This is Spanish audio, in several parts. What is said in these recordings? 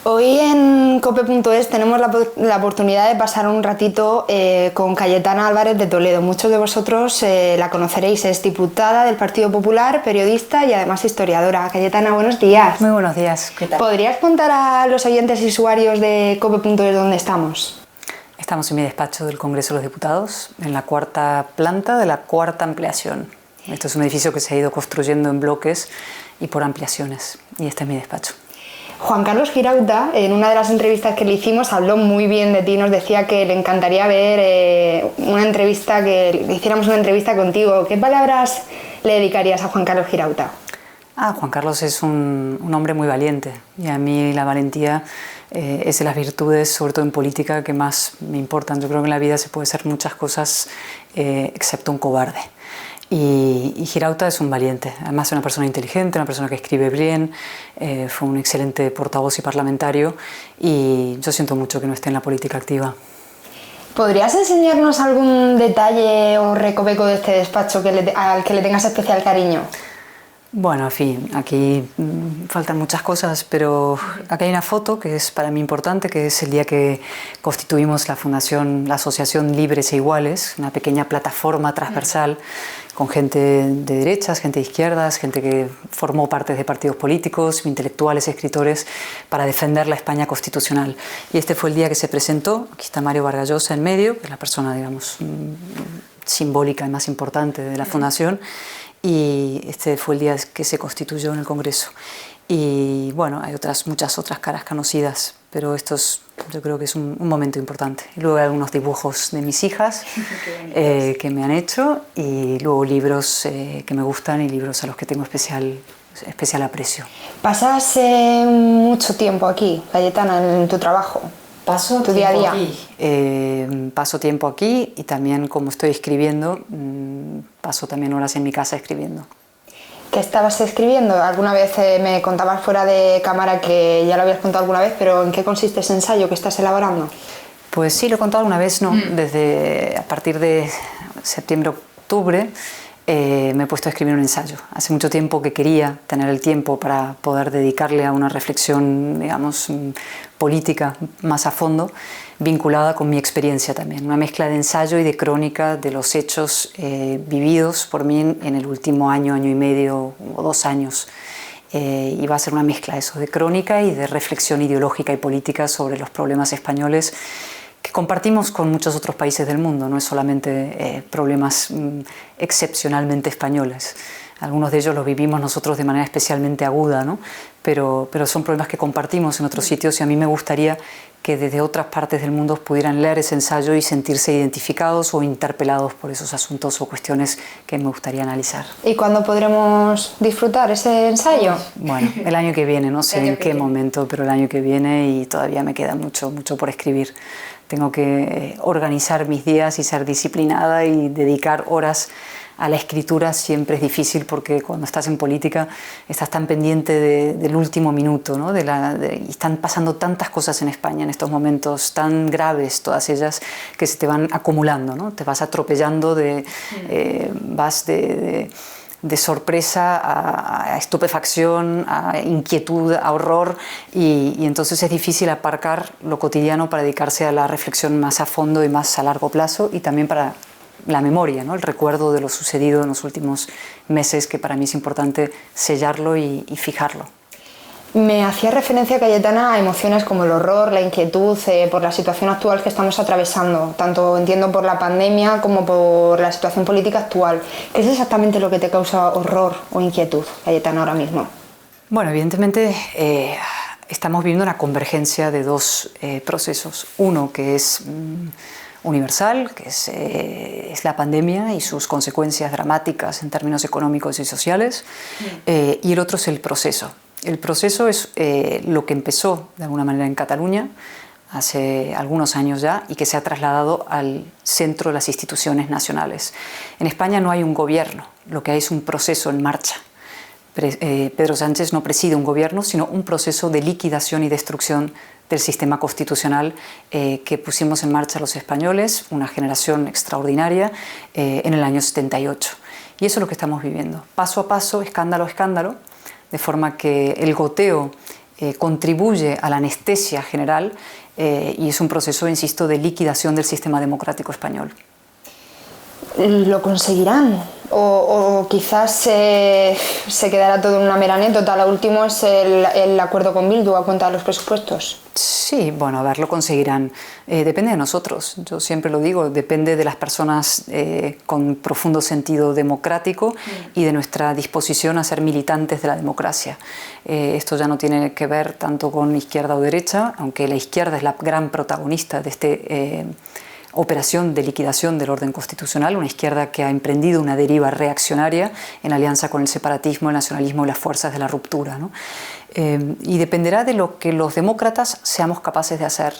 Hoy en cope.es tenemos la oportunidad de pasar un ratito con Cayetana Álvarez de Toledo. Muchos de vosotros la conoceréis, es diputada del Partido Popular, periodista y además historiadora. Cayetana, buenos días. Muy buenos días, ¿qué tal? ¿Podrías contar a los oyentes y usuarios de cope.es dónde estamos? Estamos en mi despacho del Congreso de los Diputados, en la cuarta planta de la cuarta ampliación. Este es un edificio que se ha ido construyendo en bloques y por ampliaciones, y este es mi despacho. Juan Carlos Girauta, en una de las entrevistas que le hicimos, habló muy bien de ti, nos decía que le encantaría ver que hiciéramos una entrevista contigo. ¿Qué palabras le dedicarías a Juan Carlos Girauta? Juan Carlos es un hombre muy valiente, y a mí la valentía es de las virtudes, sobre todo en política, que más me importan. Yo creo que en la vida se puede hacer muchas cosas excepto un cobarde. Y Girauta es un valiente, además es una persona inteligente, una persona que escribe bien, fue un excelente portavoz y parlamentario, y yo siento mucho que no esté en la política activa. ¿Podrías enseñarnos algún detalle o recoveco de este despacho al que le tengas especial cariño? Bueno, en fin, aquí faltan muchas cosas, pero aquí hay una foto que es para mí importante, que es el día que constituimos la Asociación Libres e Iguales, una pequeña plataforma transversal con gente de derechas, gente de izquierdas, gente que formó parte de partidos políticos, intelectuales, escritores, para defender la España constitucional. Y este fue el día que se presentó. Aquí está Mario Vargas Llosa en medio, que es la persona, digamos, simbólica y más importante de la fundación. Y este fue el día que se constituyó en el Congreso. Y bueno, hay muchas otras caras conocidas, pero yo creo que es un momento importante. Y luego hay algunos dibujos de mis hijas que me han hecho, y luego libros que me gustan y libros a los que tengo especial aprecio. ¿Pasas mucho tiempo aquí, Cayetana, en tu trabajo? Paso tu día a día. Paso tiempo aquí, y también, como estoy escribiendo, paso también horas en mi casa escribiendo. ¿Qué estabas escribiendo? Alguna vez me contabas fuera de cámara, que ya lo habías contado alguna vez, pero ¿en qué consiste ese ensayo que estás elaborando? Pues sí, lo he contado alguna vez, ¿no? A partir de septiembre-octubre me he puesto a escribir un ensayo. Hace mucho tiempo que quería tener el tiempo para poder dedicarle a una reflexión, digamos, política más a fondo, vinculada con mi experiencia también. Una mezcla de ensayo y de crónica de los hechos vividos por mí en el último año y medio o 2 años. Y va a ser una mezcla eso, de crónica y de reflexión ideológica y política sobre los problemas españoles que compartimos con muchos otros países del mundo. No es solamente problemas excepcionalmente españoles. Algunos de ellos los vivimos nosotros de manera especialmente aguda, ¿no? Pero son problemas que compartimos en otros sitios, y a mí me gustaría que desde otras partes del mundo pudieran leer ese ensayo y sentirse identificados o interpelados por esos asuntos o cuestiones que me gustaría analizar. ¿Y cuándo podremos disfrutar ese ensayo? Bueno, el año que viene, no sé en qué momento, pero el año que viene, y todavía me queda mucho por escribir. Tengo que organizar mis días y ser disciplinada y dedicar horas a la escritura. Siempre es difícil, porque cuando estás en política estás tan pendiente del último minuto, ¿no? Y están pasando tantas cosas en España en estos momentos tan graves, todas ellas, que se te van acumulando, ¿no? Te vas atropellando, vas de sorpresa a estupefacción, a inquietud, a horror, y entonces es difícil aparcar lo cotidiano para dedicarse a la reflexión más a fondo y más a largo plazo, y también para la memoria, ¿no? El recuerdo de lo sucedido en los últimos meses, que para mí es importante sellarlo y fijarlo. Me hacía referencia, Cayetana, a emociones como el horror, la inquietud por la situación actual que estamos atravesando, tanto entiendo por la pandemia como por la situación política actual. ¿Qué es exactamente lo que te causa horror o inquietud, Cayetana, ahora mismo? Bueno, evidentemente estamos viviendo una convergencia de dos procesos. Uno que es universal, que es la pandemia y sus consecuencias dramáticas en términos económicos y sociales, y el otro es el proceso. El proceso es lo que empezó de alguna manera en Cataluña hace algunos años ya, y que se ha trasladado al centro de las instituciones nacionales. En España no hay un gobierno, lo que hay es un proceso en marcha. Pedro Sánchez no preside un gobierno, sino un proceso de liquidación y destrucción del sistema constitucional que pusimos en marcha los españoles, una generación extraordinaria, en el año 78. Y eso es lo que estamos viviendo, paso a paso, escándalo a escándalo, de forma que el goteo contribuye a la anestesia general y es un proceso, insisto, de liquidación del sistema democrático español. ¿Lo conseguirán? ¿O quizás se quedará todo en una mera anécdota? Lo último es el acuerdo con Bildu a cuenta de los presupuestos. Sí, bueno, a ver, lo conseguirán. Depende de nosotros, yo siempre lo digo, depende de las personas con profundo sentido democrático y de nuestra disposición a ser militantes de la democracia. Esto ya no tiene que ver tanto con izquierda o derecha, aunque la izquierda es la gran protagonista de este operación de liquidación del orden constitucional, una izquierda que ha emprendido una deriva reaccionaria en alianza con el separatismo, el nacionalismo y las fuerzas de la ruptura, ¿no? Y dependerá de lo que los demócratas seamos capaces de hacer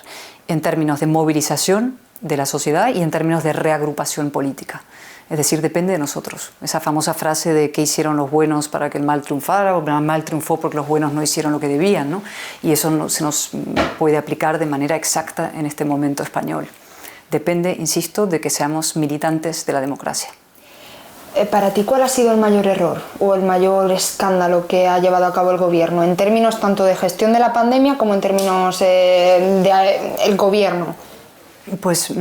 en términos de movilización de la sociedad y en términos de reagrupación política. Es decir, depende de nosotros. Esa famosa frase de qué hicieron los buenos para que el mal triunfara, o el mal triunfó porque los buenos no hicieron lo que debían, ¿no? Y eso no se nos puede aplicar de manera exacta en este momento español. Depende, insisto, de que seamos militantes de la democracia. Para ti, ¿cuál ha sido el mayor error o el mayor escándalo que ha llevado a cabo el gobierno, en términos tanto de gestión de la pandemia como en términos del gobierno? Pues,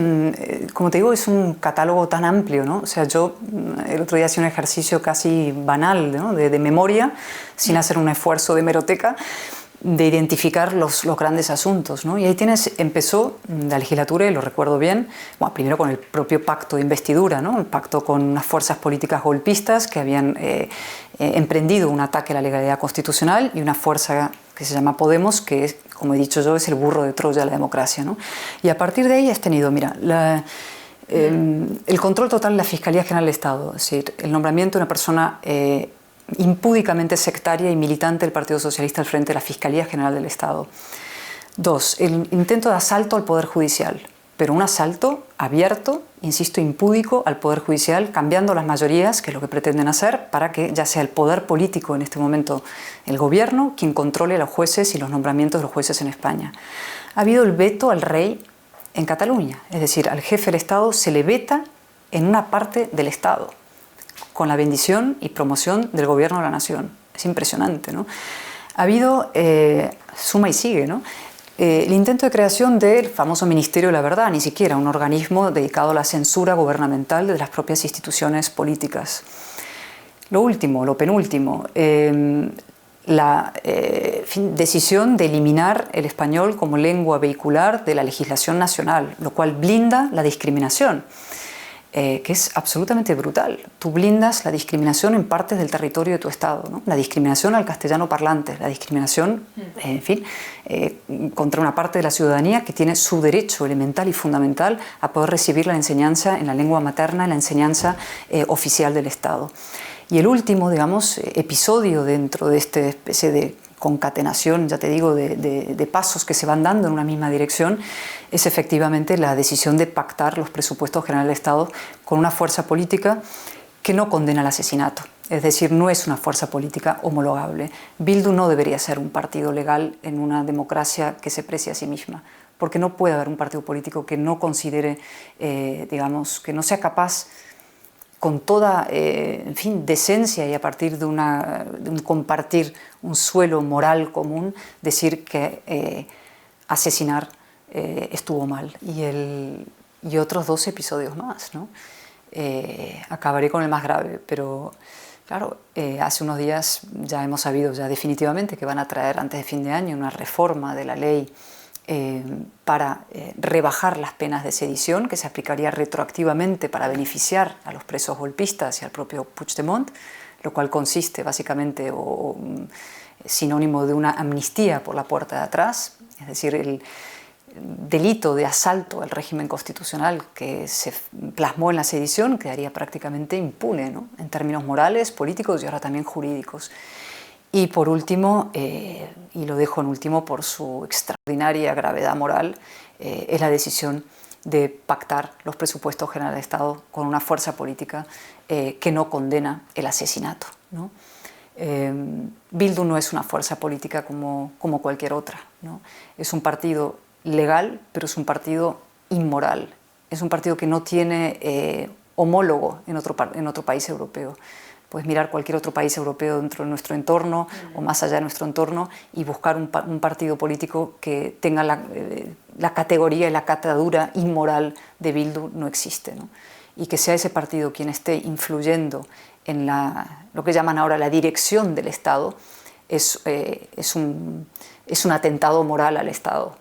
como te digo, es un catálogo tan amplio, ¿no? O sea, yo el otro día hacía un ejercicio casi banal, ¿no? de memoria, sin hacer un esfuerzo de hemeroteca, de identificar los grandes asuntos, ¿no? Y ahí empezó la legislatura, y lo recuerdo bien, bueno, primero con el propio pacto de investidura, ¿no? El pacto con unas fuerzas políticas golpistas que habían emprendido un ataque a la legalidad constitucional, y una fuerza que se llama Podemos, que, como he dicho yo, es el burro de Troya de la democracia, ¿no? Y a partir de ahí has tenido, mira, el control total de la Fiscalía General del Estado, es decir, el nombramiento de una persona impúdicamente sectaria y militante del Partido Socialista al frente de la Fiscalía General del Estado. 2. El intento de asalto al Poder Judicial, pero un asalto abierto, insisto, impúdico al Poder Judicial, cambiando las mayorías, que es lo que pretenden hacer, para que ya sea el poder político, en este momento el gobierno, quien controle a los jueces y los nombramientos de los jueces en España. Ha habido el veto al rey en Cataluña, es decir, al jefe del Estado se le veta en una parte del Estado, con la bendición y promoción del gobierno de la nación. Es impresionante, ¿no? Ha habido, suma y sigue, ¿no? El intento de creación del famoso Ministerio de la Verdad, ni siquiera un organismo dedicado a la censura gubernamental de las propias instituciones políticas. Lo último, lo penúltimo, la decisión de eliminar el español como lengua vehicular de la legislación nacional, lo cual blinda la discriminación. Que es absolutamente brutal. Tú blindas la discriminación en partes del territorio de tu Estado, ¿no? La discriminación al castellano parlante, la discriminación, en fin, contra una parte de la ciudadanía que tiene su derecho elemental y fundamental a poder recibir la enseñanza en la lengua materna, en la enseñanza oficial del Estado. Y el último, digamos, episodio dentro de esta especie de concatenación, ya te digo, de pasos que se van dando en una misma dirección, es efectivamente la decisión de pactar los presupuestos generales del Estado con una fuerza política que no condena el asesinato. Es decir, no es una fuerza política homologable. Bildu no debería ser un partido legal en una democracia que se precie a sí misma, porque no puede haber un partido político que no considere, digamos, que no sea capaz con toda, en fin, decencia y a partir de un compartir un suelo moral común, decir que asesinar estuvo mal. Y otros 2 episodios más, ¿no? Acabaré con el más grave, pero claro, hace unos días ya hemos sabido ya definitivamente que van a traer antes de fin de año una reforma de la ley para rebajar las penas de sedición, que se aplicaría retroactivamente para beneficiar a los presos golpistas y al propio Puigdemont, lo cual consiste básicamente o sinónimo de una amnistía por la puerta de atrás, es decir, el delito de asalto al régimen constitucional que se plasmó en la sedición quedaría prácticamente impune, ¿no? En términos morales, políticos y ahora también jurídicos. Y por último, y lo dejo en último por su extraordinaria gravedad moral, es la decisión de pactar los presupuestos generales de Estado con una fuerza política que no condena el asesinato, ¿no? Bildu no es una fuerza política como cualquier otra, ¿no? Es un partido legal, pero es un partido inmoral. Es un partido que no tiene homólogo en otro país europeo. Puedes mirar cualquier otro país europeo dentro de nuestro entorno o más allá de nuestro entorno y buscar un partido político que tenga la categoría y la catadura inmoral de Bildu. No existe, ¿no? Y que sea ese partido quien esté influyendo en lo que llaman ahora la dirección del Estado es un atentado moral al Estado.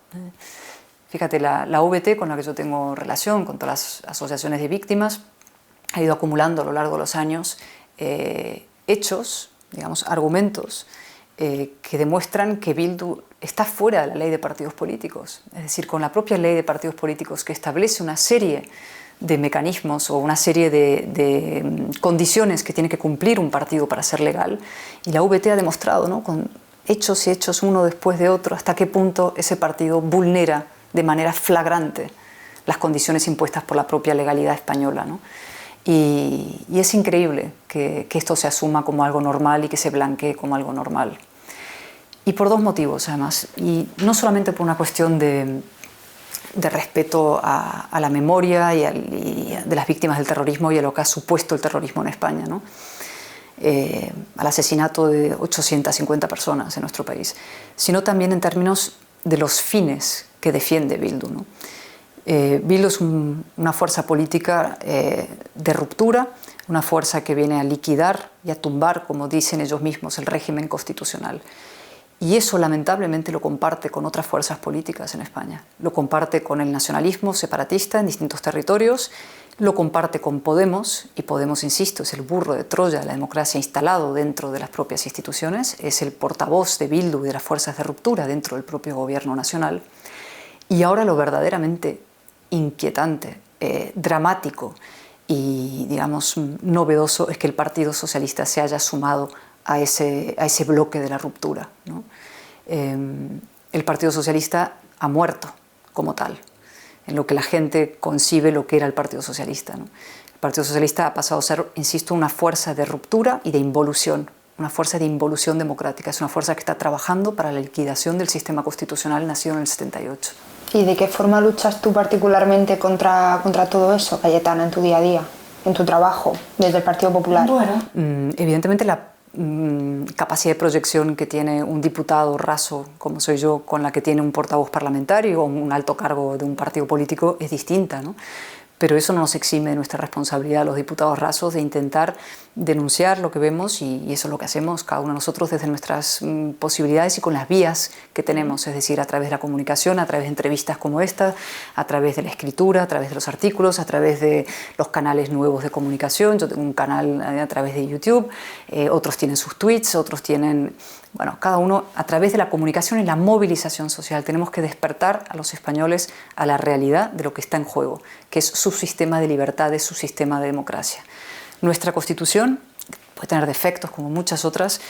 Fíjate, la VT, con la que yo tengo relación, con todas las asociaciones de víctimas, ha ido acumulando a lo largo de los años hechos, digamos, argumentos que demuestran que Bildu está fuera de la ley de partidos políticos. Es decir, con la propia ley de partidos políticos que establece una serie de mecanismos o una serie de condiciones que tiene que cumplir un partido para ser legal. Y la VT ha demostrado, ¿no?, con hechos y hechos uno después de otro, hasta qué punto ese partido vulnera de manera flagrante las condiciones impuestas por la propia legalidad española, ¿no? Y es increíble que esto se asuma como algo normal y que se blanquee como algo normal. Y por dos motivos, además. Y no solamente por una cuestión de respeto a la memoria y de las víctimas del terrorismo y a lo que ha supuesto el terrorismo en España, ¿no? Al asesinato de 850 personas en nuestro país, sino también en términos de los fines que defiende Bildu, ¿no? Bildu es una fuerza política de ruptura, una fuerza que viene a liquidar y a tumbar, como dicen ellos mismos, el régimen constitucional. Y eso lamentablemente lo comparte con otras fuerzas políticas en España. Lo comparte con el nacionalismo separatista en distintos territorios, lo comparte con Podemos, y Podemos, insisto, es el burro de Troya de la democracia instalado dentro de las propias instituciones, es el portavoz de Bildu y de las fuerzas de ruptura dentro del propio gobierno nacional. Y ahora lo verdaderamente inquietante, dramático y, digamos, novedoso es que el Partido Socialista se haya sumado a ese bloque de la ruptura, ¿no? El Partido Socialista ha muerto como tal, en lo que la gente concibe lo que era el Partido Socialista, ¿no? El Partido Socialista ha pasado a ser, insisto, una fuerza de ruptura y de involución, una fuerza de involución democrática, es una fuerza que está trabajando para la liquidación del sistema constitucional nacido en el 78. ¿Y de qué forma luchas tú particularmente contra todo eso, Cayetana, en tu día a día, en tu trabajo, desde el Partido Popular? Bueno, evidentemente la capacidad de proyección que tiene un diputado raso, como soy yo, con la que tiene un portavoz parlamentario o un alto cargo de un partido político es distinta, ¿no? Pero eso no nos exime de nuestra responsabilidad, los diputados rasos, de intentar denunciar lo que vemos y eso es lo que hacemos cada uno de nosotros desde nuestras posibilidades y con las vías que tenemos, es decir, a través de la comunicación, a través de entrevistas como esta, a través de la escritura, a través de los artículos, a través de los canales nuevos de comunicación. Yo tengo un canal a través de YouTube, otros tienen sus tweets, otros tienen... Bueno, cada uno a través de la comunicación y la movilización social. Tenemos que despertar a los españoles a la realidad de lo que está en juego, que es su sistema de libertades, su sistema de democracia. Nuestra Constitución puede tener defectos como muchas otras,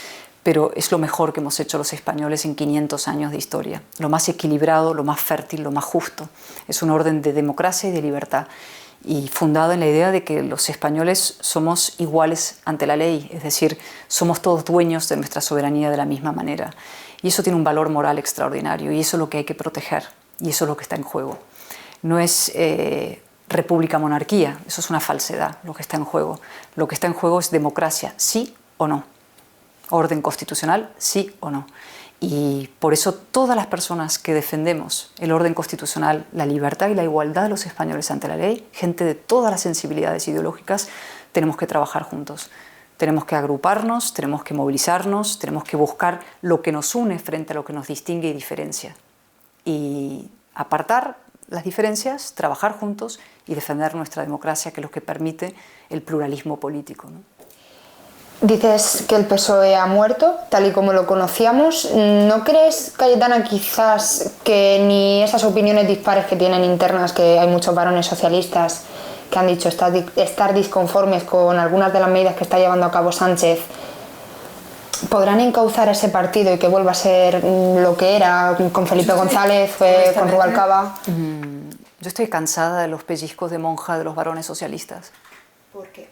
pero es lo mejor que hemos hecho los españoles en 500 años de historia. Lo más equilibrado, lo más fértil, lo más justo. Es un orden de democracia y de libertad, y fundado en la idea de que los españoles somos iguales ante la ley, es decir, somos todos dueños de nuestra soberanía de la misma manera. Y eso tiene un valor moral extraordinario, y eso es lo que hay que proteger, y eso es lo que está en juego. No es república-monarquía, eso es una falsedad lo que está en juego. Lo que está en juego es democracia, sí o no. Orden constitucional, sí o no. Y por eso todas las personas que defendemos el orden constitucional, la libertad y la igualdad de los españoles ante la ley, gente de todas las sensibilidades ideológicas, tenemos que trabajar juntos. Tenemos que agruparnos, tenemos que movilizarnos, tenemos que buscar lo que nos une frente a lo que nos distingue y diferencia. Y apartar las diferencias, trabajar juntos y defender nuestra democracia, que es lo que permite el pluralismo político, ¿no? Dices que el PSOE ha muerto, tal y como lo conocíamos. ¿No crees, Cayetana, quizás que ni esas opiniones dispares que tienen internas, que hay muchos varones socialistas que han dicho estar disconformes con algunas de las medidas que está llevando a cabo Sánchez, podrán encauzar ese partido y que vuelva a ser lo que era con Felipe González, con Rubalcaba? Yo estoy cansada de los pellizcos de monja de los varones socialistas. ¿Por qué?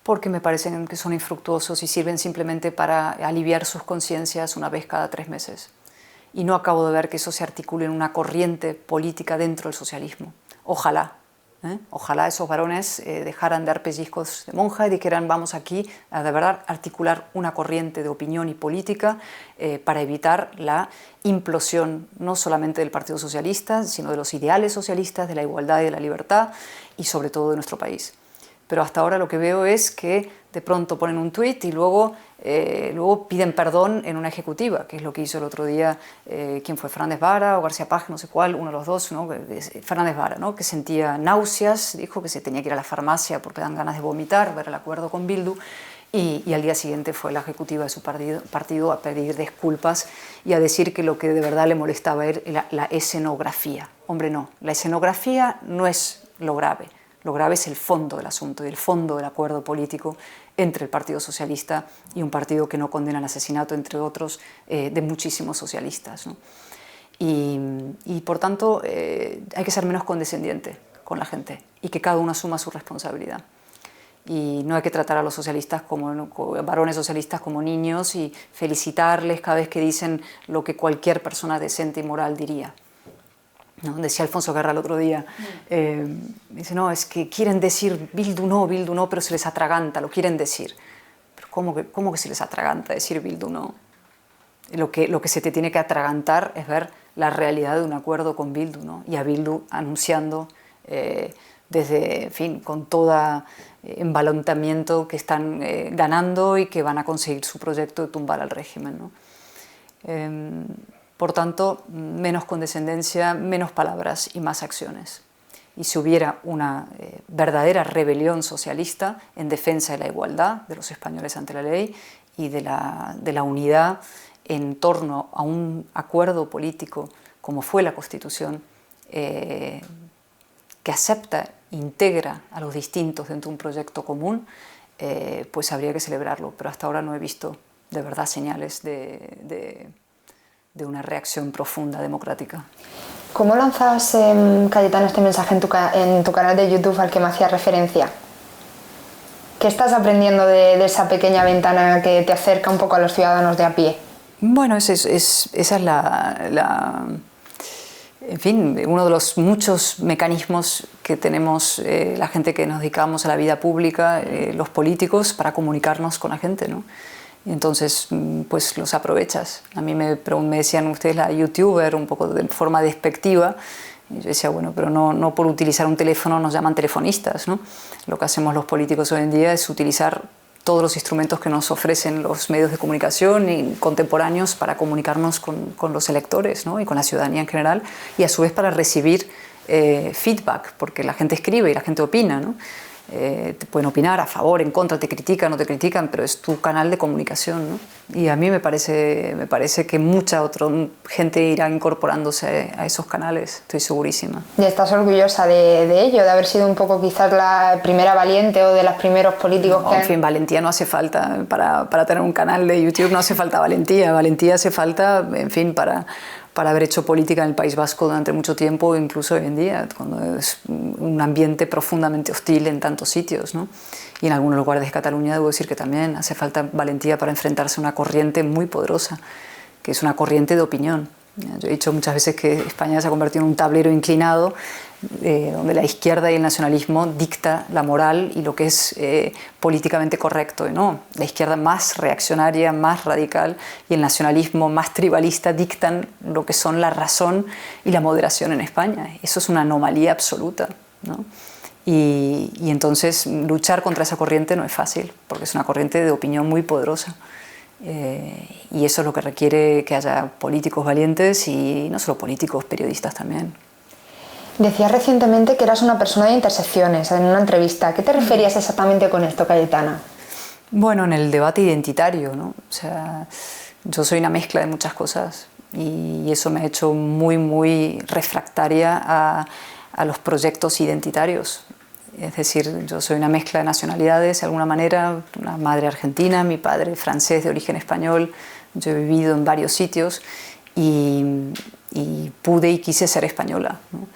Porque me parecen que son infructuosos y sirven simplemente para aliviar sus conciencias una vez cada 3 meses. Y no acabo de ver que eso se articule en una corriente política dentro del socialismo. Ojalá, Ojalá esos varones dejaran de dar pellizcos de monja y dijeran vamos aquí a de verdad articular una corriente de opinión y política para evitar la implosión no solamente del Partido Socialista, sino de los ideales socialistas, de la igualdad y de la libertad y sobre todo de nuestro país. Pero hasta ahora lo que veo es que de pronto ponen un tuit y luego piden perdón en una ejecutiva, que es lo que hizo el otro día, ¿quién fue? Fernández Vara o García Page, no sé cuál, uno de los dos, ¿no? Fernández Vara, ¿no? Que sentía náuseas, dijo que se tenía que ir a la farmacia porque dan ganas de vomitar, ver el acuerdo con Bildu, y al día siguiente fue la ejecutiva de su partido a pedir disculpas y a decir que lo que de verdad le molestaba era la escenografía. Hombre, no, la escenografía no es lo grave. Lo grave es el fondo del asunto y el fondo del acuerdo político entre el Partido Socialista y un partido que no condena el asesinato, entre otros, de muchísimos socialistas, ¿no? Y por tanto hay que ser menos condescendiente con la gente y que cada uno asuma su responsabilidad. Y no hay que tratar a los socialistas como varones socialistas como niños y felicitarles cada vez que dicen lo que cualquier persona decente y moral diría. ¿No? Decía Alfonso Guerra el otro día, dice, no, es que quieren decir Bildu no, pero se les atraganta, lo quieren decir. Pero ¿cómo que se les atraganta decir Bildu no? Lo que se te tiene que atragantar es ver la realidad de un acuerdo con Bildu, ¿no? Y a Bildu anunciando desde, en fin, con todo embalantamiento que están ganando y que van a conseguir su proyecto de tumbar al régimen, ¿no? Por tanto, menos condescendencia, menos palabras y más acciones. Y si hubiera una verdadera rebelión socialista en defensa de la igualdad de los españoles ante la ley y de la unidad en torno a un acuerdo político como fue la Constitución, que acepta, integra a los distintos dentro de un proyecto común, pues habría que celebrarlo. Pero hasta ahora no he visto de verdad señales de una reacción profunda democrática. ¿Cómo lanzas, Cayetano, este mensaje en tu canal de YouTube al que me hacías referencia? ¿Qué estás aprendiendo de esa pequeña ventana que te acerca un poco a los ciudadanos de a pie? Bueno, esa es en fin, uno de los muchos mecanismos que tenemos la gente que nos dedicamos a la vida pública, los políticos, para comunicarnos con la gente, ¿no? Y entonces, pues los aprovechas. A mí me decían ustedes la youtuber, un poco de forma despectiva. Y yo decía, bueno, pero no por utilizar un teléfono nos llaman telefonistas, ¿no? Lo que hacemos los políticos hoy en día es utilizar todos los instrumentos que nos ofrecen los medios de comunicación y contemporáneos para comunicarnos con los electores, ¿no? Y con la ciudadanía en general, y a su vez para recibir feedback, porque la gente escribe y la gente opina, ¿no? Te pueden opinar a favor, en contra, te critican, no te critican, pero es tu canal de comunicación, ¿no? Y a mí me parece que mucha otra gente irá incorporándose a esos canales, estoy segurísima. ¿Y estás orgullosa de ello, de haber sido un poco quizás la primera valiente o de los primeros políticos que... En fin, valentía no hace falta, para tener un canal de YouTube no hace falta valentía hace falta, en fin, para haber hecho política en el País Vasco durante mucho tiempo, incluso hoy en día, cuando es un ambiente profundamente hostil en tantos sitios, ¿no? Y en algunos lugares de Cataluña debo decir que también hace falta valentía para enfrentarse a una corriente muy poderosa, que es una corriente de opinión. Yo he dicho muchas veces que España se ha convertido en un tablero inclinado donde la izquierda y el nacionalismo dicta la moral y lo que es políticamente correcto. No, la izquierda más reaccionaria, más radical, y el nacionalismo más tribalista dictan lo que son la razón y la moderación en España. Eso es una anomalía absoluta, ¿no? Y entonces luchar contra esa corriente no es fácil, porque es una corriente de opinión muy poderosa. Y eso es lo que requiere que haya políticos valientes, y no solo políticos, periodistas también. Decías recientemente que eras una persona de intersecciones en una entrevista. ¿Qué te referías exactamente con esto, Cayetana? Bueno, en el debate identitario, ¿no? O sea, yo soy una mezcla de muchas cosas y eso me ha hecho muy, muy refractaria a los proyectos identitarios. Es decir, yo soy una mezcla de nacionalidades, de alguna manera, una madre argentina, mi padre francés de origen español. Yo he vivido en varios sitios y pude y quise ser española, ¿no?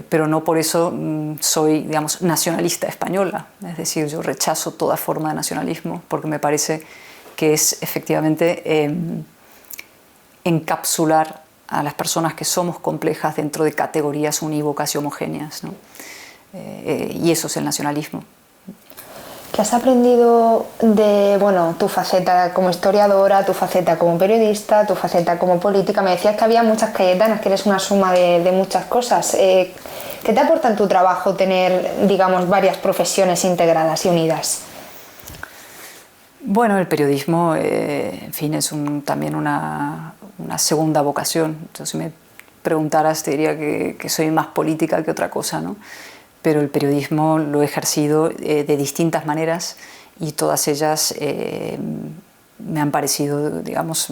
Pero no por eso soy, digamos, nacionalista española. Es decir, yo rechazo toda forma de nacionalismo porque me parece que es efectivamente encapsular a las personas que somos complejas dentro de categorías unívocas y homogéneas, ¿no? Y eso es el nacionalismo. ¿Qué has aprendido de, bueno, tu faceta como historiadora, tu faceta como periodista, tu faceta como política? Me decías que había muchas Cayetanas, que eres una suma de muchas cosas. ¿Qué te aporta en tu trabajo tener, digamos, varias profesiones integradas y unidas? Bueno, el periodismo, en fin, es también una segunda vocación. Entonces, si me preguntaras, te diría que soy más política que otra cosa, ¿no? Pero el periodismo lo he ejercido de distintas maneras y todas ellas me han parecido, digamos,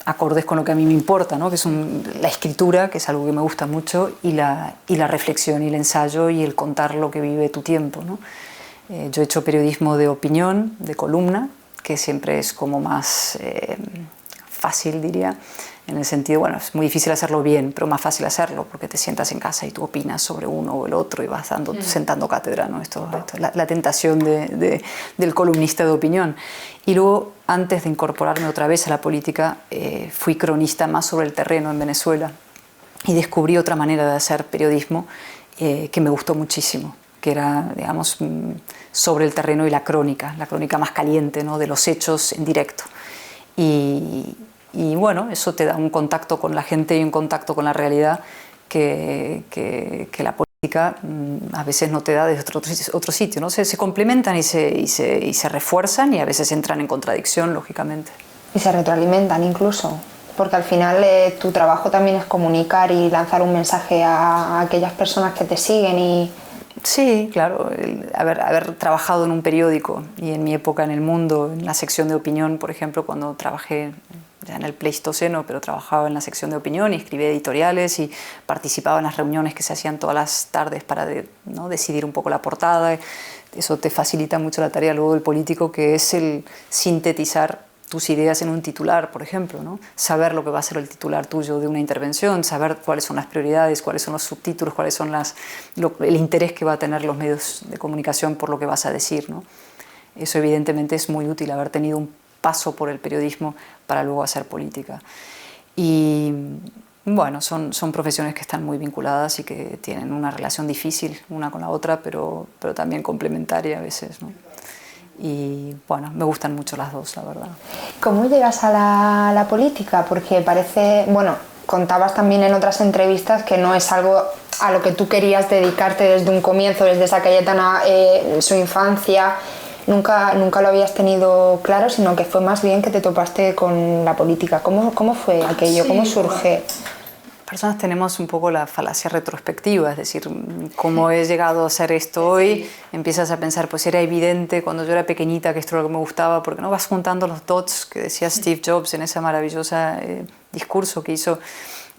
acordes con lo que a mí me importa, ¿no? Que son la escritura, que es algo que me gusta mucho, y la reflexión y el ensayo y el contar lo que vive tu tiempo, ¿no? Yo he hecho periodismo de opinión, de columna, que siempre es como más fácil, diría, en el sentido, bueno, es muy difícil hacerlo bien, pero más fácil hacerlo porque te sientas en casa y tú opinas sobre uno o el otro y vas sentando cátedra, ¿no? Esto es la tentación del columnista de opinión. Y luego, antes de incorporarme otra vez a la política, fui cronista más sobre el terreno en Venezuela y descubrí otra manera de hacer periodismo que me gustó muchísimo, que era, digamos, sobre el terreno y la crónica más caliente, ¿no? De los hechos en directo. Y bueno, eso te da un contacto con la gente y un contacto con la realidad que la política a veces no te da desde otro sitio, ¿no? Se complementan y se refuerzan y a veces entran en contradicción, lógicamente. Y se retroalimentan incluso, porque al final tu trabajo también es comunicar y lanzar un mensaje a aquellas personas que te siguen y... Sí, claro, haber trabajado en un periódico y en mi época en El Mundo, en la sección de opinión, por ejemplo, cuando trabajé ya en el Pleistoceno, pero trabajaba en la sección de opinión y escribía editoriales y participaba en las reuniones que se hacían todas las tardes para ¿no? decidir un poco la portada. Eso te facilita mucho la tarea luego del político, que es el sintetizar tus ideas en un titular, por ejemplo, ¿no? Saber lo que va a ser el titular tuyo de una intervención, saber cuáles son las prioridades, cuáles son los subtítulos, cuáles son el interés que va a tener los medios de comunicación por lo que vas a decir, ¿no? Eso evidentemente es muy útil, haber tenido un paso por el periodismo para luego hacer política. Y bueno, son profesiones que están muy vinculadas y que tienen una relación difícil una con la otra, pero también complementaria a veces, ¿no? Y bueno, me gustan mucho las dos, la verdad. ¿Cómo llegas a la política? Porque parece, bueno, contabas también en otras entrevistas que no es algo a lo que tú querías dedicarte desde un comienzo, desde esa Cayetana, su infancia, nunca lo habías tenido claro, sino que fue más bien que te topaste con la política. ¿Cómo fue aquello? Sí, ¿cómo surge? Personas tenemos un poco la falacia retrospectiva, es decir, cómo he llegado a hacer esto hoy, empiezas a pensar, pues era evidente cuando yo era pequeñita que esto era lo que me gustaba, porque no vas juntando los dots que decía Steve Jobs en ese maravilloso discurso que hizo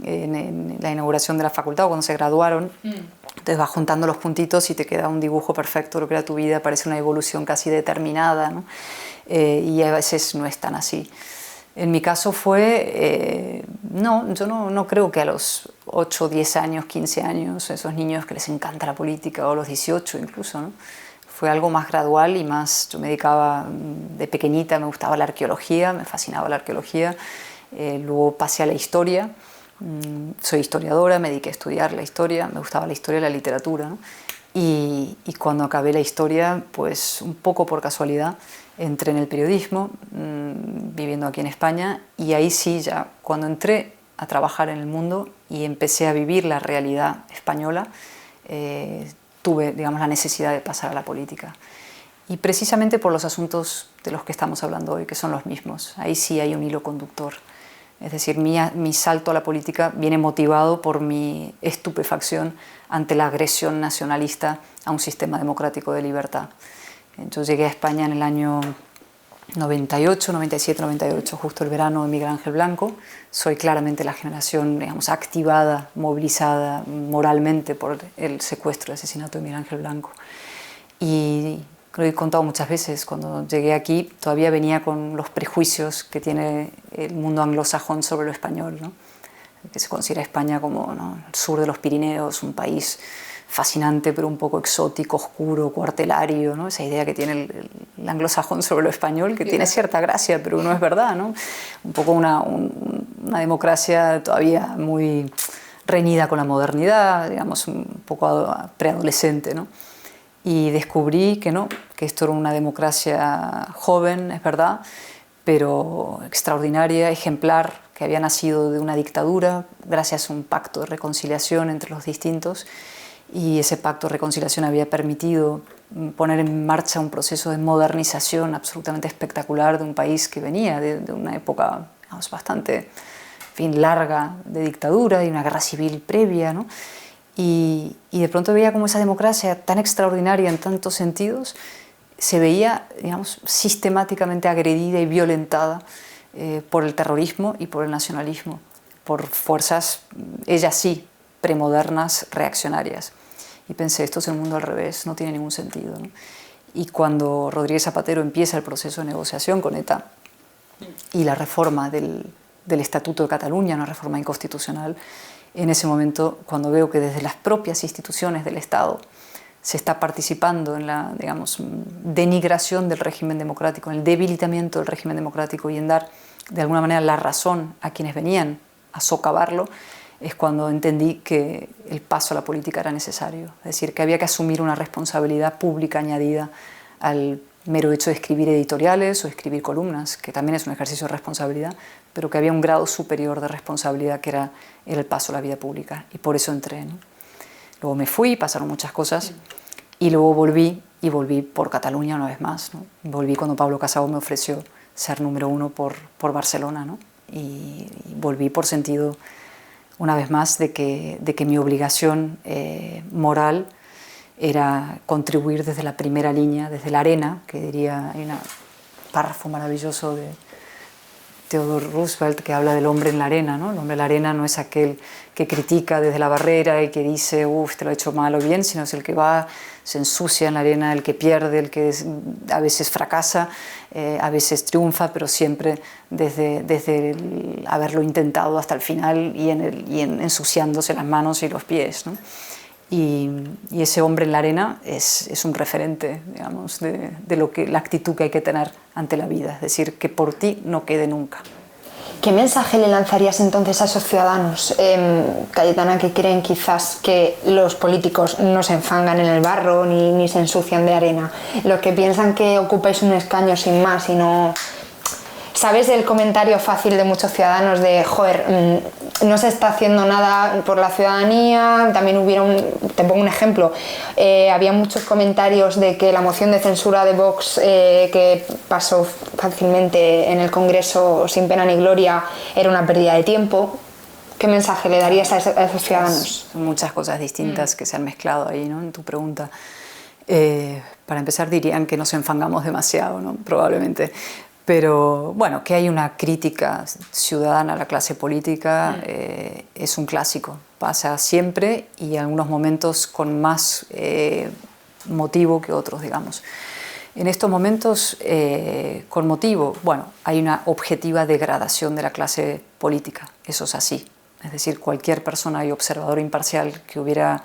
en la inauguración de la facultad o cuando se graduaron. Entonces vas juntando los puntitos y te queda un dibujo perfecto de lo que era tu vida, parece una evolución casi determinada, ¿no? Y a veces no es tan así. En mi caso fue, yo no creo que a los 8, 10 años, 15 años, esos niños que les encanta la política, o a los 18 incluso, ¿no? Fue algo más gradual y más, yo me dedicaba de pequeñita, me gustaba la arqueología, me fascinaba la arqueología, luego pasé a la historia, soy historiadora, me dediqué a estudiar la historia, me gustaba la historia y la literatura, ¿no? Y cuando acabé la historia, pues un poco por casualidad, entré en el periodismo, viviendo aquí en España, y ahí sí, ya cuando entré a trabajar en El Mundo y empecé a vivir la realidad española, tuve, digamos, la necesidad de pasar a la política. Y precisamente por los asuntos de los que estamos hablando hoy, que son los mismos. Ahí sí hay un hilo conductor. Es decir, mi salto a la política viene motivado por mi estupefacción ante la agresión nacionalista a un sistema democrático de libertad. Yo llegué a España en el año 98, 97, 98, justo el verano de Miguel Ángel Blanco. Soy claramente la generación, digamos, activada, movilizada moralmente por el secuestro y asesinato de Miguel Ángel Blanco. Y lo he contado muchas veces, cuando llegué aquí todavía venía con los prejuicios que tiene el mundo anglosajón sobre lo español, ¿no? Que se considera España como, ¿no?, el sur de los Pirineos, un país fascinante pero un poco exótico, oscuro, cuartelario, ¿no? Esa idea que tiene el anglosajón sobre lo español, que tiene cierta gracia, pero no es verdad, ¿no? Un poco una democracia todavía muy reñida con la modernidad, digamos, un poco preadolescente, ¿no? Y descubrí que no, que esto era una democracia joven, es verdad, pero extraordinaria, ejemplar, que había nacido de una dictadura gracias a un pacto de reconciliación entre los distintos, y ese pacto de reconciliación había permitido poner en marcha un proceso de modernización absolutamente espectacular de un país que venía de una época, digamos, bastante, en fin, larga de dictadura y una guerra civil previa, ¿no? Y de pronto veía como esa democracia tan extraordinaria en tantos sentidos se veía, digamos, sistemáticamente agredida y violentada por el terrorismo y por el nacionalismo, por fuerzas, ellas sí, premodernas, reaccionarias. Y pensé, esto es el mundo al revés, no tiene ningún sentido, ¿no? Y cuando Rodríguez Zapatero empieza el proceso de negociación con ETA y la reforma del Estatuto de Cataluña, una reforma inconstitucional, en ese momento, cuando veo que desde las propias instituciones del Estado se está participando en la, digamos, denigración del régimen democrático, en el debilitamiento del régimen democrático y en dar, de alguna manera, la razón a quienes venían a socavarlo, es cuando entendí que el paso a la política era necesario. Es decir, que había que asumir una responsabilidad pública añadida al mero hecho de escribir editoriales o escribir columnas, que también es un ejercicio de responsabilidad, pero que había un grado superior de responsabilidad que era el paso a la vida pública. Y por eso entré, ¿no? Luego me fui, pasaron muchas cosas, y luego volví por Cataluña una vez más, ¿no? Volví cuando Pablo Casado me ofreció ser número 1 por Barcelona, ¿no? Y volví por sentido, una vez más, de que mi obligación moral era contribuir desde la primera línea, desde la arena, que diría, hay un párrafo maravilloso de Theodore Roosevelt que habla del hombre en la arena, ¿no? El hombre en la arena no es aquel que critica desde la barrera y que dice, uff, te lo he hecho mal o bien, sino es el que va, se ensucia en la arena, el que pierde, el que a veces fracasa, a veces triunfa, pero siempre desde el haberlo intentado hasta el final y ensuciándose las manos y los pies, ¿no? Y ese hombre en la arena es un referente, digamos, de la actitud que hay que tener ante la vida, es decir, que por ti no quede nunca. ¿Qué mensaje le lanzarías entonces a esos ciudadanos, Cayetana, que creen quizás que los políticos no se enfangan en el barro ni se ensucian de arena? Los que piensan que ocupáis un escaño sin más y no... ¿Sabes el comentario fácil de muchos ciudadanos de, joder, no se está haciendo nada por la ciudadanía? También te pongo un ejemplo, había muchos comentarios de que la moción de censura de Vox que pasó fácilmente en el Congreso sin pena ni gloria era una pérdida de tiempo. ¿Qué mensaje le darías a esos ciudadanos? Son muchas cosas distintas que se han mezclado ahí, ¿no? En tu pregunta. Para empezar dirían que nos enfangamos demasiado, ¿no? Probablemente. Pero bueno, que hay una crítica ciudadana a la clase política es un clásico, pasa siempre y en algunos momentos con más motivo que otros, digamos. En estos momentos, con motivo, bueno, hay una objetiva degradación de la clase política, eso es así. Es decir, cualquier persona y observador imparcial que hubiera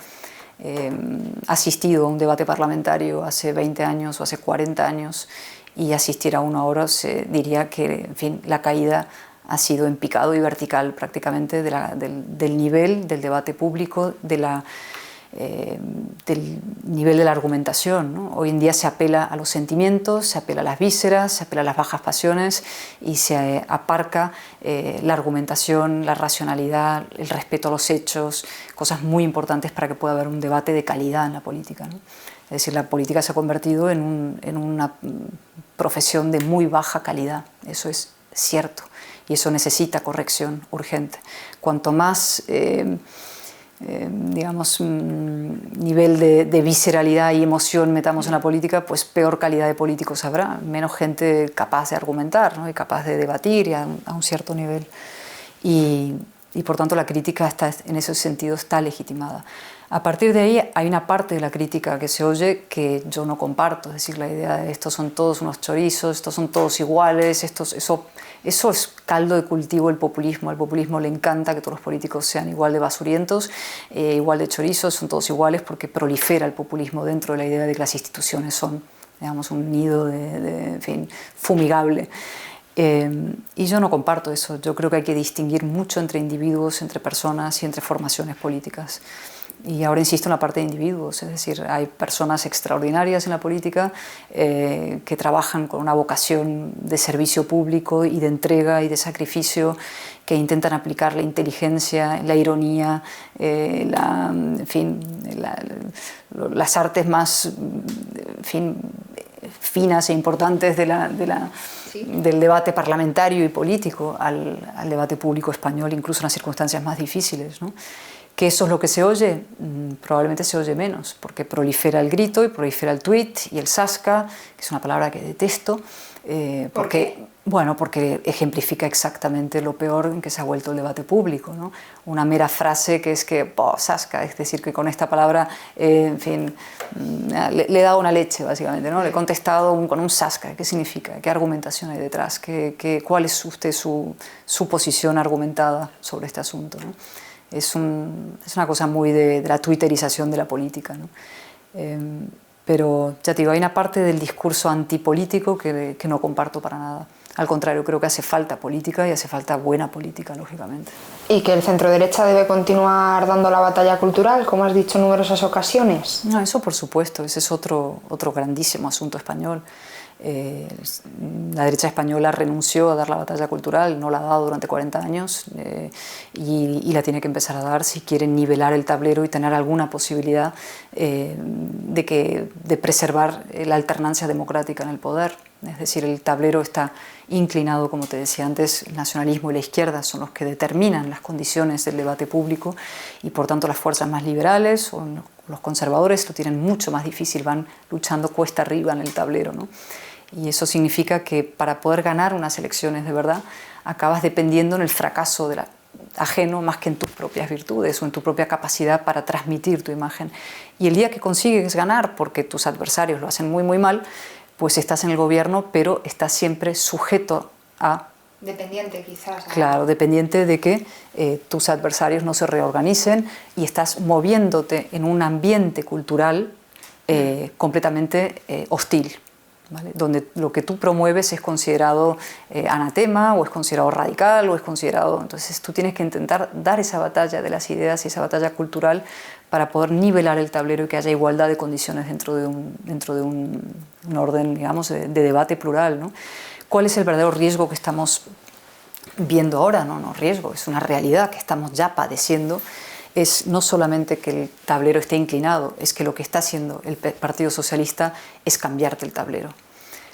asistido a un debate parlamentario hace 20 años o hace 40 años y asistiera a uno ahora, se diría que, en fin, la caída ha sido en picado y vertical prácticamente del nivel del debate público, del nivel de la argumentación, ¿no? Hoy en día se apela a los sentimientos, se apela a las vísceras, se apela a las bajas pasiones y se aparca la argumentación, la racionalidad, el respeto a los hechos, cosas muy importantes para que pueda haber un debate de calidad en la política, ¿no? Es decir, la política se ha convertido en una profesión de muy baja calidad, eso es cierto, y eso necesita corrección urgente. Cuanto más, digamos, nivel de visceralidad y emoción metamos en la política, pues peor calidad de políticos habrá, menos gente capaz de argumentar, ¿no? Y capaz de debatir y a un cierto nivel. Y por tanto la crítica en ese sentido está legitimada. A partir de ahí hay una parte de la crítica que se oye que yo no comparto, es decir, la idea de estos son todos unos chorizos, estos son todos iguales, eso es caldo de cultivo del populismo. Al populismo le encanta que todos los políticos sean igual de basurientos, igual de chorizos, son todos iguales porque prolifera el populismo dentro de la idea de que las instituciones son, digamos, un nido en fin, fumigable. Y yo no comparto eso. Yo creo que hay que distinguir mucho entre individuos, entre personas y entre formaciones políticas. Y ahora insisto en la parte de individuos, es decir, hay personas extraordinarias en la política que trabajan con una vocación de servicio público y de entrega y de sacrificio, que intentan aplicar la inteligencia, la ironía, en fin, las artes más, en fin, finas e importantes del debate parlamentario y político al debate público español, incluso en las circunstancias más difíciles, ¿no? ¿Que eso es lo que se oye? Probablemente se oye menos, porque prolifera el grito y prolifera el tuit y el zasca, que es una palabra que detesto, porque ejemplifica exactamente lo peor en que se ha vuelto el debate público, ¿no? Una mera frase que es que, zasca, es decir, que con esta palabra, en fin, le he dado una leche, básicamente, ¿no? Le he contestado con un zasca. ¿Qué significa? ¿Qué argumentación hay detrás? ¿Cuál es usted su posición argumentada sobre este asunto, ¿no? Es una cosa muy de la twitterización de la política, ¿no? Pero ya te digo, hay una parte del discurso antipolítico que no comparto para nada. Al contrario, creo que hace falta política y hace falta buena política, lógicamente. ¿Y que el centro-derecha debe continuar dando la batalla cultural, como has dicho en numerosas ocasiones? No, eso por supuesto, ese es otro grandísimo asunto español. La derecha española renunció a dar la batalla cultural, no la ha dado durante 40 años y la tiene que empezar a dar si quiere nivelar el tablero y tener alguna posibilidad de preservar la alternancia democrática en el poder. Es decir, el tablero está inclinado, como te decía antes, el nacionalismo y la izquierda son los que determinan las condiciones del debate público y por tanto las fuerzas más liberales o los conservadores lo tienen mucho más difícil, van luchando cuesta arriba en el tablero, ¿no? Y eso significa que para poder ganar unas elecciones de verdad acabas dependiendo en el fracaso ajeno más que en tus propias virtudes o en tu propia capacidad para transmitir tu imagen. Y el día que consigues ganar porque tus adversarios lo hacen muy muy mal, pues estás en el gobierno, pero estás siempre sujeto a... Dependiente quizás. Claro, dependiente de que tus adversarios no se reorganicen y estás moviéndote en un ambiente cultural completamente hostil, ¿vale? Donde lo que tú promueves es considerado anatema o es considerado radical o es considerado... Entonces tú tienes que intentar dar esa batalla de las ideas y esa batalla cultural para poder nivelar el tablero y que haya igualdad de condiciones dentro de un orden, digamos, de debate plural, ¿no? ¿Cuál es el verdadero riesgo que estamos viendo ahora? No riesgo, es una realidad que estamos ya padeciendo. Es no solamente que el tablero esté inclinado, es que lo que está haciendo el Partido Socialista es cambiarte el tablero.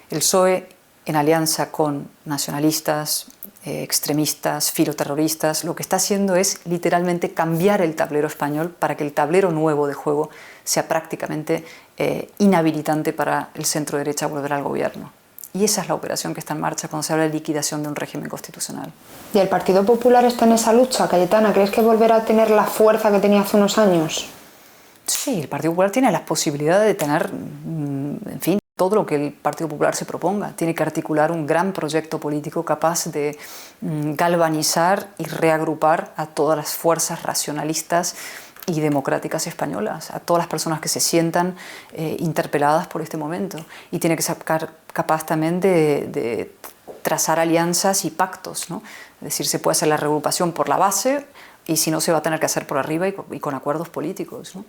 El PSOE, en alianza con nacionalistas, extremistas, filoterroristas, lo que está haciendo es literalmente cambiar el tablero español para que el tablero nuevo de juego sea prácticamente inhabilitante para el centro-derecha volver al gobierno. Y esa es la operación que está en marcha cuando se habla de liquidación de un régimen constitucional. ¿Y el Partido Popular está en esa lucha, Cayetana? ¿Crees que volverá a tener la fuerza que tenía hace unos años? Sí, el Partido Popular tiene las posibilidades de tener, en fin, todo lo que el Partido Popular se proponga. Tiene que articular un gran proyecto político capaz de galvanizar y reagrupar a todas las fuerzas racionalistas y democráticas españolas, a todas las personas que se sientan interpeladas por este momento. Y tiene que ser capaz también de trazar alianzas y pactos, ¿no? Es decir, se puede hacer la reagrupación por la base y si no se va a tener que hacer por arriba y con acuerdos políticos, ¿no?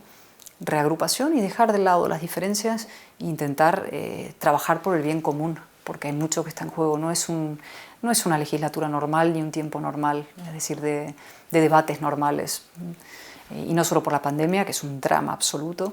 Reagrupación y dejar de lado las diferencias e intentar trabajar por el bien común, porque hay mucho que está en juego. No es una legislatura normal ni un tiempo normal, es decir, de debates normales. Y no solo por la pandemia, que es un drama absoluto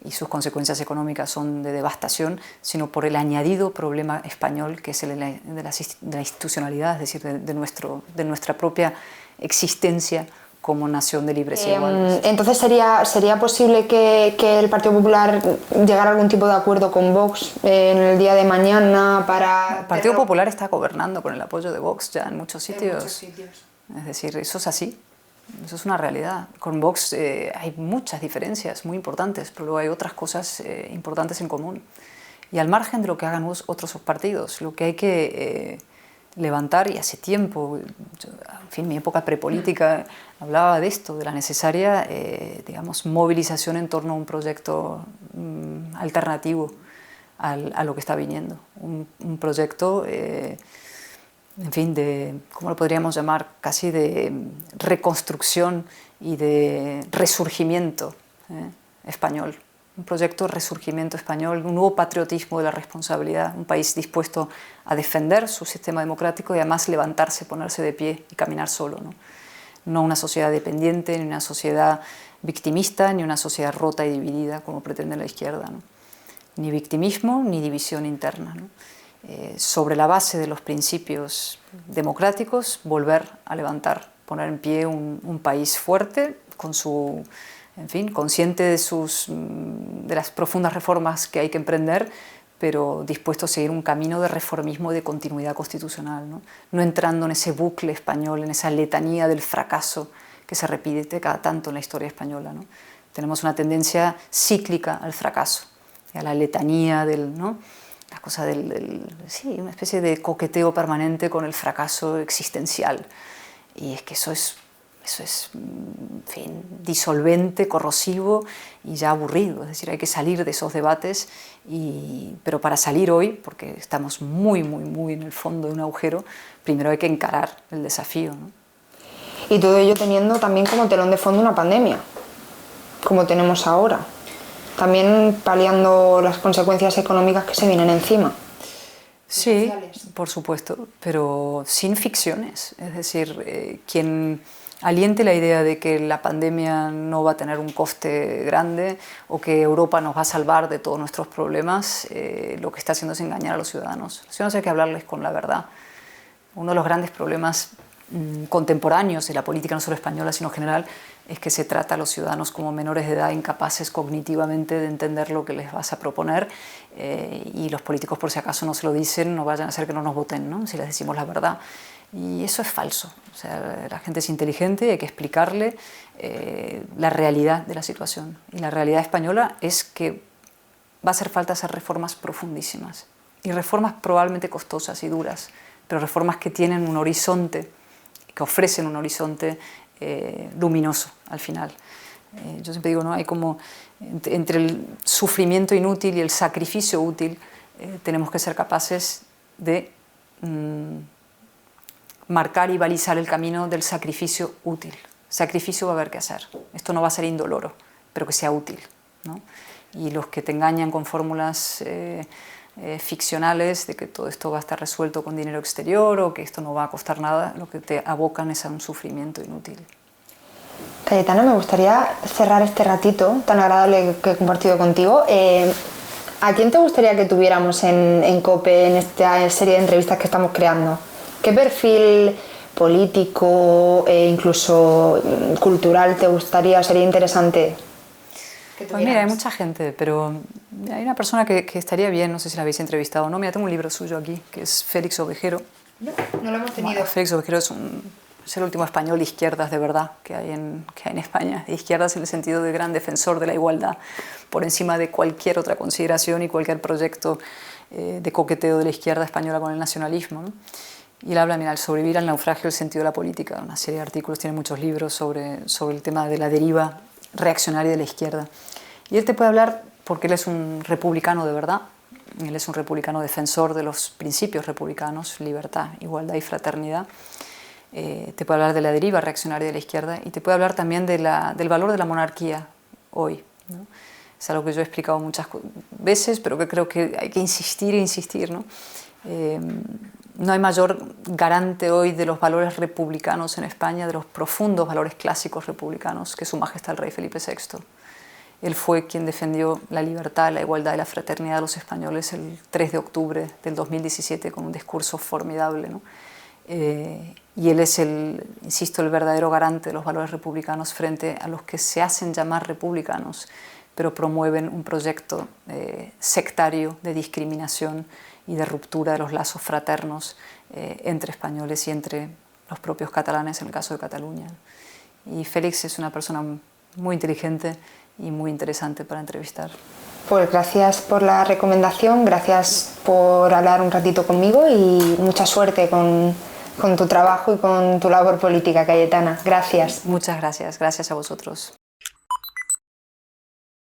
y sus consecuencias económicas son de devastación, sino por el añadido problema español, que es el de la institucionalidad, es decir, de nuestra propia existencia como nación de libres y iguales. Entonces, ¿sería posible que el Partido Popular llegara a algún tipo de acuerdo con Vox en el día de mañana para...? El Partido Popular está gobernando con el apoyo de Vox ya en muchos sitios. Es decir, eso es así. Eso es una realidad. Con Vox hay muchas diferencias muy importantes, pero luego hay otras cosas importantes en común. Y al margen de lo que hagan otros partidos, lo que hay que levantar, y hace tiempo, en fin, mi época prepolítica hablaba de esto, de la necesaria, digamos, movilización en torno a un proyecto alternativo a lo que está viniendo. Un proyecto en fin, ¿cómo lo podríamos llamar? Casi de reconstrucción y de resurgimiento español. Un proyecto de resurgimiento español, un nuevo patriotismo de la responsabilidad, un país dispuesto a defender su sistema democrático y además levantarse, ponerse de pie y caminar solo, ¿no? No una sociedad dependiente, ni una sociedad victimista, ni una sociedad rota y dividida como pretende la izquierda, ¿no? Ni victimismo ni división interna, ¿no? Sobre la base de los principios democráticos, volver a levantar, poner en pie un país fuerte, con su, en fin, consciente de las profundas reformas que hay que emprender, pero dispuesto a seguir un camino de reformismo y de continuidad constitucional, ¿no? No entrando en ese bucle español, en esa letanía del fracaso que se repite cada tanto en la historia española, ¿no? Tenemos una tendencia cíclica al fracaso, a la letanía del, ¿no? La cosa sí, una especie de coqueteo permanente con el fracaso existencial. Y es que eso es en fin, disolvente, corrosivo y ya aburrido. Es decir, hay que salir de esos debates, pero para salir hoy, porque estamos muy, muy, muy en el fondo de un agujero, primero hay que encarar el desafío, ¿no? Y todo ello teniendo también como telón de fondo una pandemia, como tenemos ahora. También paliando las consecuencias económicas que se vienen encima. Sí, por supuesto, pero sin ficciones. Es decir, quien aliente la idea de que la pandemia no va a tener un coste grande o que Europa nos va a salvar de todos nuestros problemas, lo que está haciendo es engañar a los ciudadanos. Los ciudadanos hay que hablarles con la verdad. Uno de los grandes problemas contemporáneos de la política, no solo española, sino general, es que se trata a los ciudadanos como menores de edad, incapaces cognitivamente de entender lo que les vas a proponer, y los políticos, por si acaso no se lo dicen, no vayan a hacer que no nos voten, ¿no? Si les decimos la verdad. Y eso es falso. O sea, la gente es inteligente y hay que explicarle la realidad de la situación. Y la realidad española es que va a hacer falta hacer reformas profundísimas, y reformas probablemente costosas y duras, pero reformas que tienen un horizonte, que ofrecen un horizonte luminoso al final. Yo siempre digo, ¿no? Hay como entre el sufrimiento inútil y el sacrificio útil, tenemos que ser capaces de marcar y balizar el camino del sacrificio útil. Sacrificio va a haber que hacer. Esto no va a ser indoloro, pero que sea útil, ¿no? Y los que te engañan con fórmulas ficcionales de que todo esto va a estar resuelto con dinero exterior o que esto no va a costar nada, lo que te abocan es a un sufrimiento inútil. Cayetana, me gustaría cerrar este ratito tan agradable que he compartido contigo. ¿A quién te gustaría que tuviéramos en COPE, en esta serie de entrevistas que estamos creando? ¿Qué perfil político e incluso cultural te gustaría, sería interesante? Pues mira, hay mucha gente, pero hay una persona que estaría bien, no sé si la habéis entrevistado o no. Mira, tengo un libro suyo aquí, que es Félix Ovejero. No lo hemos tenido. Bueno, Félix Ovejero es el último español de izquierdas de verdad que hay en España. De izquierdas en el sentido de gran defensor de la igualdad, por encima de cualquier otra consideración y cualquier proyecto de coqueteo de la izquierda española con el nacionalismo, ¿no? Y él habla, mira, el sobrevivir al naufragio del sentido de la política, una serie de artículos, tiene muchos libros sobre el tema de la deriva reaccionaria de la izquierda. Y él te puede hablar, porque él es un republicano de verdad, él es un republicano defensor de los principios republicanos, libertad, igualdad y fraternidad. Te puede hablar de la deriva reaccionaria de la izquierda y te puede hablar también del valor de la monarquía hoy, ¿no? Es algo que yo he explicado muchas veces, pero que creo que hay que insistir e insistir, ¿no? No hay mayor garante hoy de los valores republicanos en España, de los profundos valores clásicos republicanos, que Su Majestad el Rey Felipe VI. Él fue quien defendió la libertad, la igualdad y la fraternidad de los españoles el 3 de octubre del 2017 con un discurso formidable, ¿no? Y él es insisto, el verdadero garante de los valores republicanos frente a los que se hacen llamar republicanos, pero promueven un proyecto sectario de discriminación y de ruptura de los lazos fraternos entre españoles y entre los propios catalanes en el caso de Cataluña. Y Félix es una persona muy inteligente y muy interesante para entrevistar. Pues gracias por la recomendación, gracias por hablar un ratito conmigo y mucha suerte con tu trabajo y con tu labor política, Cayetana. Gracias. Muchas gracias, gracias a vosotros.